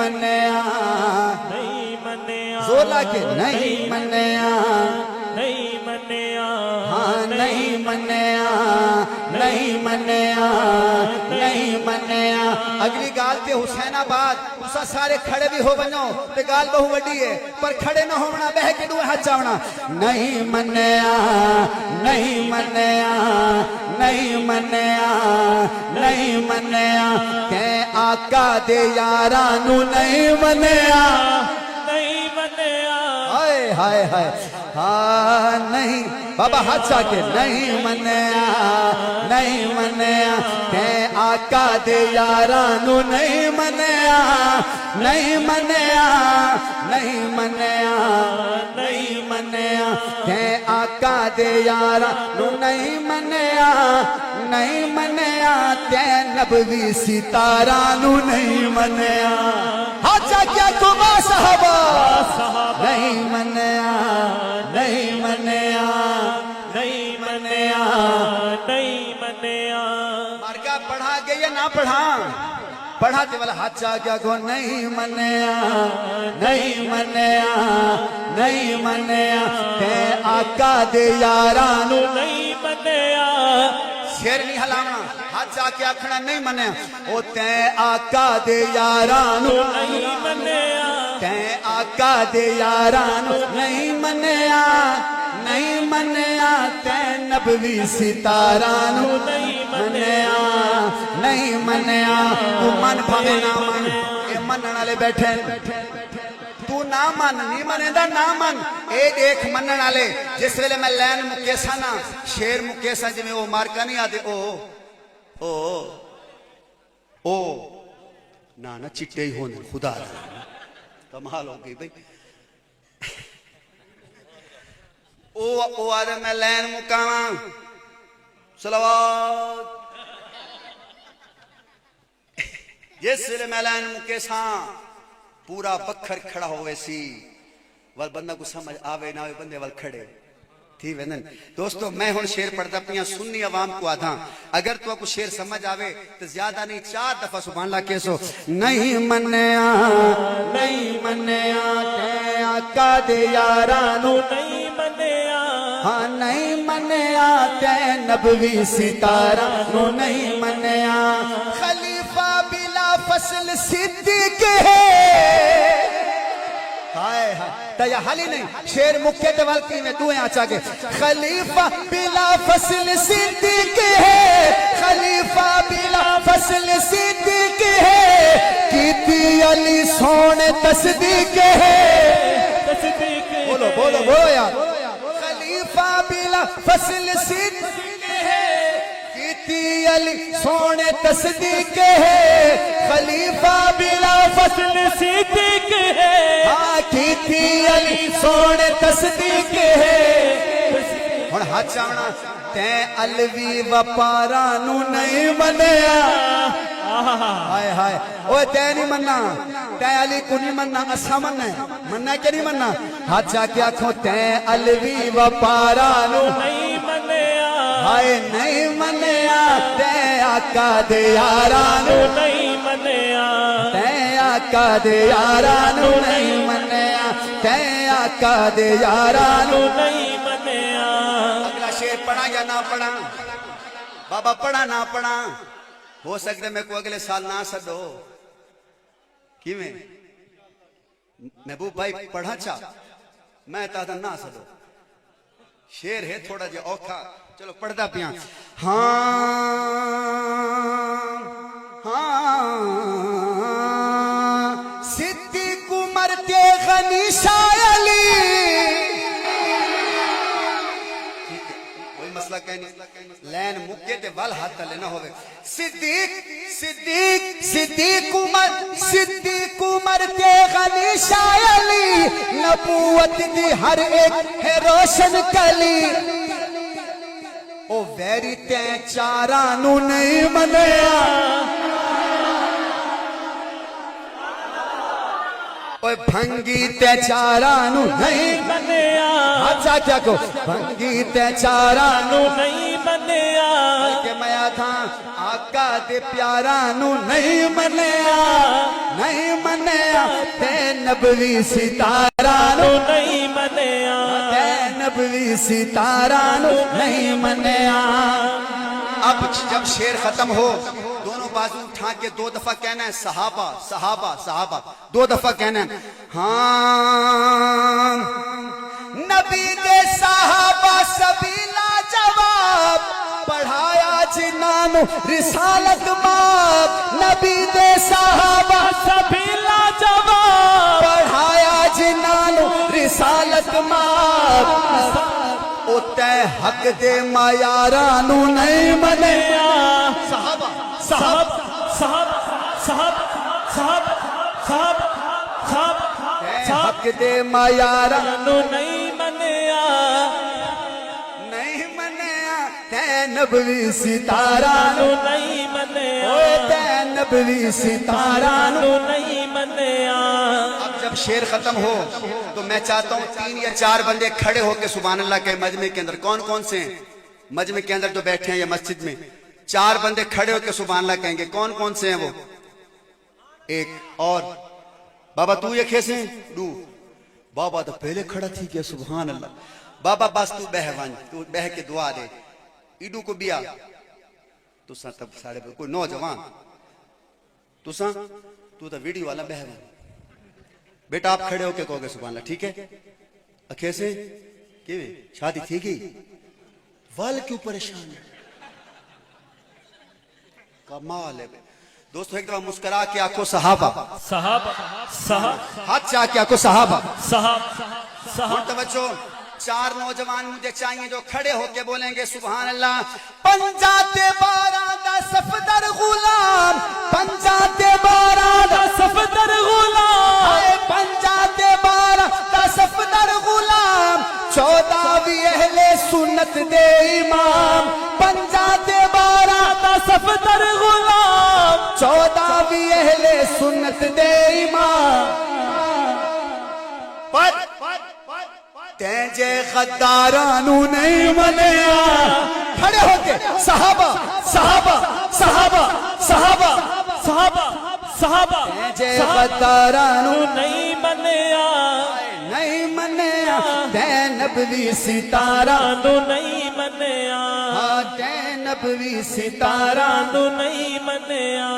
منیا نہیں منیا زولا کے نہیں منیا نہیں منیا ہاں نہیں منیا نہیں منیا نہیں منیا اگلی گال تے حسین آباد اسا سارے کھڑے بھی ہو بنو تے گال بہو وڈی ہے پر کھڑے نہ ہونا بہ کے دوے ہاتھ چاونا نہیں منیا نہیں منیا نہیں منیا نہیں منیا کہ آقا دے یارانو نہیں منیا نہیں منیا ہائے ہائے ہائے ہاں نہیں بابا حادثہ کے نہیں منیا نہیں منیا کہ آقا دے یارانو نہیں منیا نہیں منیا نہیں منیا نہیں منیا کہ آقا دے یارانو نہیں منیا نہیں منیا تے نبوی ستارانو نہیں منیا حادثہ کیا کبا صحابہ نہیں منیا نہیں منیا نہیں منیا نہیں منیا مارکا پڑھا گیا یا نہ پڑھا پڑھا تے والا ہاتھ چاہ گیا کو نہیں منیا نہیں منیا نہیں منیا تے آقا دے یارانو نہیں منیا شیر نہیں ہلانا ہاتھ چاہ کے آکھنا نہیں منیا او تے آقا دے یارانو نہیں منیا تے آقا دے یارانو نہیں منیا نہیں منیا تے نبوی ستارانو نہیں منیا نہیں منیا تو من بھاوے نہ من اے منن والے بیٹھے تو نہ من نہیں منے دا نہ من اے دیکھ منن والے جس ویلے میں لین مکیسا نا شیر مکیسا جی میں وہ مارکا نہیں آتے او نا چٹے ہی ہونے خدا رہا کمال ہو گئی بھئی او آدھے میں لین مکاواں صلوات جس لئے میں لین مکیساں پورا بکھر کھڑا ہوئے سی وال بندہ کو سمجھ آوے نہ ہوئے بندے وال کھڑے تھی ویندن دوستو میں ہون شیر پڑھتا اپنی سنی عوام کو آدھاں اگر تو کو شیر سمجھ آوے تو زیادہ نہیں 4 دفعہ سبحان اللہ کیسو نہیں منیا نہیں منیا تے آقا دے یارانو نہیں منیا ہاں نہیں منیا تے نبوی ستارانو نہیں منیا خلیفہ بلا فصل صدیق ہے ہائے ہائے تیا حالی نہیں شیر مکے تے والکی میں دوئے آچا کے خلیفہ بلا فصل صدیق ہے خلیفہ بلا فصل صدیق ہے کیتی علی سونے تصدیق ہے بولو بولو بولو یار خلیفہ بلا فصل صدیق ہے کیتی علی سونے تصدیق ہے خلیفہ بلا فصل صدیق ہے کیتی علی سونے تصدیق ہے اور ہاتھ چاونا تے علوی وپارانو نہیں منیا ہائے ہائے اوہ تے نہیں مننا تے علی کو نہیں مننا اسا مننا ہے مننا کیا نہیں مننا ہاتھ چاہ کے آنکھوں تے علوی وپارانو نہیں منیا ہائے نہیں منیا تے آقا دے یارانو نہیں منیا تے آقا دے یارانو نہیں منیا تے آقا دے یارانو نہیں منیا اگلا شیر پڑھا یا نہ پڑھا بابا پڑھا نہ پڑھا ہو سکتے میں کو اگلے سال نہ سدو کی میں محبوب بھائی پڑھا چاہ میں تاہدہ نہ سدو شیر ہے تھوڑا جا اوکھا چلو پڑھتا پیاں صدیق عمر کے غنی شاہ علی کوئی مسئلہ کہیں نہیں لین مکے تے وال ہاتھ تلے نہ ہوئے صدیق عمر کے غنی شاہ علی نبوت دی ہر ایک ہے روشن کلی او ویری تے چارانو نہیں منیا اوہ بھنگی تے چارانو نہیں منیا اچھا کیا کو بھنگی تے چارانو نہیں منیا بلکہ میں تھا آقا دے پیارانو نہیں منیا نہیں منیا تے نبوی ستارہ نو نہیں منیا تے نبوی ستارہ نو نہیں منیا اب جب شعر ختم ہو دونوں بازو اٹھا کے دو دفعہ کہنا ہے صحابہ صحابہ صحابہ دو دفعہ کہنا ہے ہاں نبی دے صحابہ سبھی لاجواب پڑھایا جنہاں نو رسالت باب نبی دے صحابہ سبھی لاجواب پڑھایا جنہاں نو رسالت باب او تے حق دے معیاراں نو نہیں منیا صحابہ صاحب صاحب صاحب صاحب صاحب صاحب حق دے معیاراں نو نہیں منیا نہیں منیا تے نبوی ستارہ نو نہیں منیا اوے تے نبوی ستارہ نو نہیں منیا اب جب شعر ختم ہو تو میں چاہتا ہوں 3 یا 4 بندے کھڑے ہو کے سبحان اللہ کے مجمع کے اندر کون کون سے ہیں مجمع کے اندر جو بیٹھے ہیں یا مسجد میں 4 بندے کھڑے ہو کے سبحان اللہ کہیں گے کون کون سے ہیں وہ ایک اور بابا تو یہ کیسے ہیں دو بابا تو پہلے کھڑا تھی کہ سبحان اللہ بابا بس تو بہوان تو بہ کے دعا دے ایڈو کو بیا تو سا تب ساڑے کوئی نوجوان تو سا تو تا ویڈیو والا بہوان بیٹا آپ کھڑے ہو کے کہو گے سبحان اللہ ٹھیک ہے کیسے شادی تھی گئی وال کیوں پریشان ہے کمال ہے دوستو ایک دفعہ مسکرا کے آنکھوں صحابہ صحابہ صحابہ ہاتھ چاہ کے آنکھوں صحابہ صحابہ اور توجہ 4 نوجوان مجھے چاہیے جو کھڑے ہو کے بولیں گے سبحان اللہ پنجاتے بارہ دا صفدر غلام پنجاتے بارہ دا صفدر غلام پنجاتے بارہ دا صفدر غلام 14ویں اہل سنت دے امام پنجاتے بارہ دا صفدر غلام 14ویں اہل سنت دے امام تینجے غدارانو نہیں منیا کھڑے ہو کے صحابہ صحابہ صحابہ صحابہ صحابہ صحابہ تینجے غدارانو نہیں منیا نہیں منیا تے نبوی ستارہ نو نہیں منیا تے نبوی ستارہ نو نہیں منیا